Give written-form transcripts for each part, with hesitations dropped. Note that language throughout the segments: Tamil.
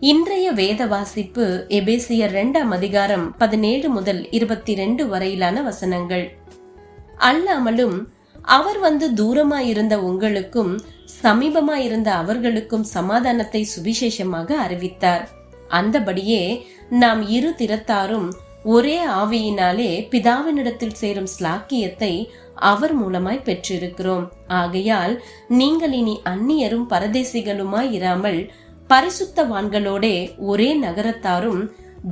இன்றைய வேத வாசிப்பு எபேசியர் 2ஆம் அதிகாரம் 17 முதல் 22 வரையிலான வசனங்கள். அல்லாமலும் அவர் வந்து தூரமாயிருந்த உங்களுக்கும் சமீபமாயிருந்த அவர்களுக்கும் சமாதானத்தை சுவிசேஷமாக அறிவித்தார். அந்தபடியே நாம் இரு திறத்தாரும் ஒரே ஆவியினாலே பிதாவினிடத்தில் சேரும் ஸ்லாக்கியத்தை அவர் மூலமாய் பெற்றிருக்கிறோம். ஆகையால் நீங்கள் இனி அந்நியரும் பரதேசிகளுமாய் இராமல் பரிசுத்தவான்களோடே ஒரே நகரத்தாரும்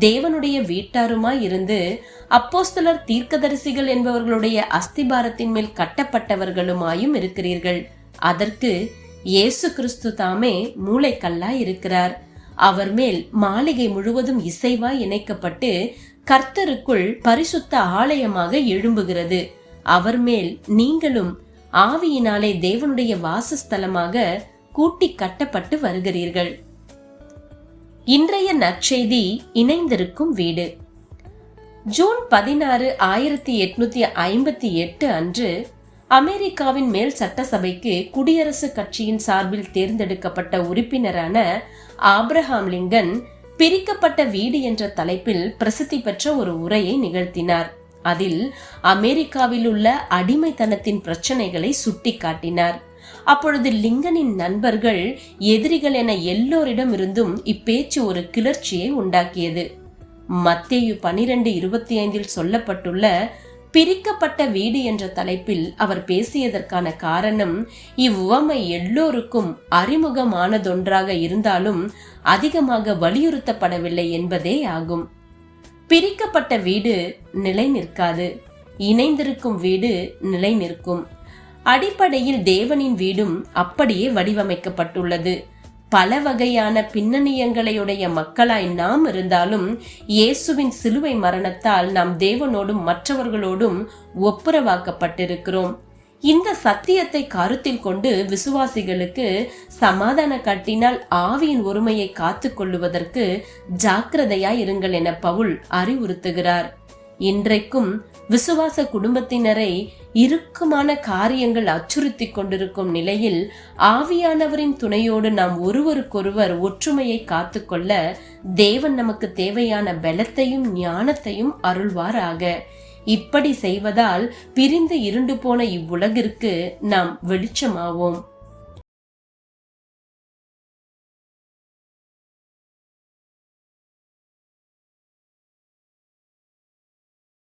தேவனுடைய வீட்டாருமாய் இருந்து அப்போஸ்தலர் தீர்க்கதரிசிகள் என்பவர்களுடைய அஸ்திபாரத்தின் மேல் கட்டப்பட்டவர்களுமாயும் இருக்கிறீர்கள். அதற்கு இயேசு கிறிஸ்து தாமே மூளைக்கல்லாய் இருக்கிறார். அவர் மேல் மாளிகை முழுவதும் இசைவாய் இணைக்கப்பட்டு கர்த்தருக்குள் பரிசுத்த ஆலயமாக எழும்புகிறது. அவர் மேல் நீங்களும் ஆவியினாலே தேவனுடைய வாசஸ்தலமாக கூட்டி கட்டப்பட்டு வருகிறீர்கள். இன்றைய நற்செய்தி இணைந்திருக்கும் வீடு. ஜூன் 16, 1858 அன்று அமெரிக்காவின் மேல் சட்டசபைக்கு குடியரசுக் கட்சியின் சார்பில் தேர்ந்தெடுக்கப்பட்ட உறுப்பினரான ஆப்ரஹாம் லிங்கன் பிரிக்கப்பட்ட வீடு என்ற தலைப்பில் பிரசித்தி பெற்ற ஒரு உரையை நிகழ்த்தினார். அதில் அமெரிக்காவில் உள்ள அடிமைத்தனத்தின் பிரச்சனைகளை சுட்டி காட்டினார். அப்பொழுது லிங்கனின் நண்பர்கள், எதிரிகள் என எல்லோரிடம் இருந்தும் இப்பேச்சு ஒரு கிளர்ச்சியை உண்டாக்கியது. மத்தேயு 12:25 சொல்லப்பட்டுள்ள பிரிக்கப்பட்ட வீடு என்ற தலைப்பில் அவர் பேசியதற்கான காரணம், இவ்வுவமை எல்லோருக்கும் அறிமுகமானதொன்றாக இருந்தாலும் அதிகமாக வலியுறுத்தப்படவில்லை என்பதே ஆகும். பிரிக்கப்பட்ட வீடு நிலை நிற்காது, இணைந்திருக்கும் வீடு நிலை நிற்கும். அடிப்படையில் தேவனின் வீடும் அப்படியே வடிவமைக்கப்பட்டுள்ளது. பல வகையான பின்னணியங்களையுடைய மக்களாய் நாம் இருந்தாலும் இயேசுவின் சிலுவை மரணத்தால் நாம் தேவனோடும் மற்றவர்களோடும் ஒப்புரவாக்கப்பட்டிருக்கிறோம். இந்த சத்தியத்தை கருத்தில் கொண்டு விசுவாசிகளுக்கு சமாதான கட்டினால் ஆவியின் ஒருமையை காத்து கொள்ளுவதற்கு ஜாக்கிரதையாய் இருங்கள் என பவுல் அறிவுறுத்துகிறார். இன்றைக்கும் விசுவாச குடும்பத்தினரை இறுக்கமான காரியங்கள் அச்சுறுத்தி கொண்டிருக்கும் நிலையில் ஆவியானவரின் துணையோடு நாம் ஒருவருக்கொருவர் ஒற்றுமையை காத்துக்கொள்ள தேவன் நமக்கு தேவையான பலத்தையும் ஞானத்தையும் அருள்வாராக. இப்படி செய்வதால் பிரிந்து இருண்டு போன இவ்வுலகிற்கு நாம் வெளிச்சமாவோம்.